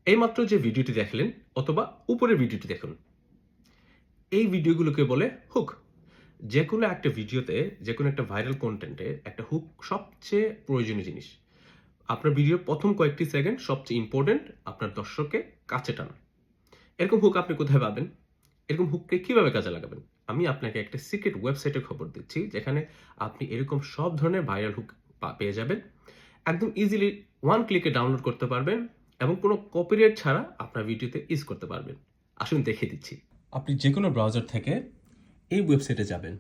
এইমাত্র যে ভিডিওটি দেখলেন অথবা উপরের ভিডিওটি দেখুন, এই ভিডিওগুলোকে বলে হুক। যে কোনো একটা ভিডিওতে, যে কোনো একটা ভাইরাল কন্টেন্টে একটা হুক সবচেয়ে প্রয়োজনীয় জিনিস। আপনার ভিডিওর প্রথম কয়েকটি সেকেন্ড সবচেয়ে ইম্পর্টেন্ট, আপনার দর্শককে কাছে টানা। এরকম হুক আপনি কোথায় পাবেন? এরকম হুককে কিভাবে কাজে লাগাবেন? আমি আপনাকে একটা সিক্রেট ওয়েবসাইটের খবর দিচ্ছি, যেখানে আপনি এরকম সব ধরনের ভাইরাল হুক পেয়ে যাবেন। একদম ইজিলি ওয়ান ক্লিকে ডাউনলোড করতে পারবেন এবং কোনো কপিরাইট ছাড়া আপনার ভিডিওতে ইউজ করতে পারবেন। আসুন দেখিয়ে দিচ্ছি। আপনি যে কোনো ব্রাউজার থেকে এই ওয়েবসাইটে যাবেন,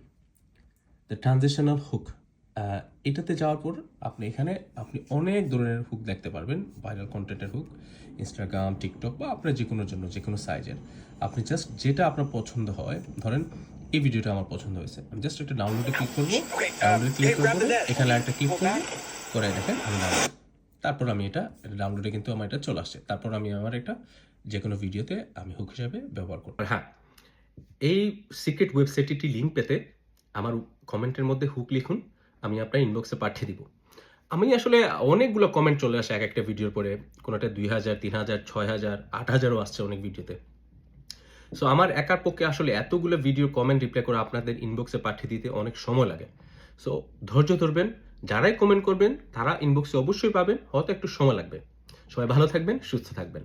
দ্য ট্রানজিশনাল হুক। এটাতে যাওয়ার পর আপনি অনেক ধরনের হুক দেখতে পারবেন, ভাইরাল কন্টেন্টের হুক, ইনস্টাগ্রাম, টিকটক বা আপনার যে কোনো জন্য যে কোনো সাইজের। আপনি জাস্ট যেটা আপনার পছন্দ হয়, ধরেন এই ভিডিওটা আমার পছন্দ হয়েছে, আমি জাস্ট একটা ডাউনলোডে ক্লিক করবো। ডাউনলোডে ক্লিক করবো, এখানে একটা ক্লিক করবো করে দেখেন আমি ডাউনলোড। তারপর আমি এটা ডাউনলোডে কিন্তু আমার এটা চলে আসছে। তারপর আমি আমার এটা যে কোনো ভিডিওতে আমি হুক হিসাবে ব্যবহার করব। হ্যাঁ, এই সিক্রেট ওয়েবসাইটটি লিঙ্ক পেতে আমার কমেন্টের মধ্যে হুক লিখুন, আমি আপনার ইনবক্সে পাঠিয়ে দিব। আমি আসলে অনেকগুলো কমেন্ট চলে আসে এক একটা ভিডিওর পরে, কোনোটা 2000, 3000, 6000, 8000ও আসছে অনেক ভিডিওতে। সো আমার একার পক্ষে আসলে এতগুলো ভিডিও কমেন্ট রিপ্লাই করে আপনাদের ইনবক্সে পাঠিয়ে দিতে অনেক সময় লাগে। সো ধৈর্য ধরবেন, যারাই কমেন্ট করবেন তারা ইনবক্সে অবশ্যই পাবেন, হয়তো একটু সময় লাগবে। সবাই ভালো থাকবেন, সুস্থ থাকবেন।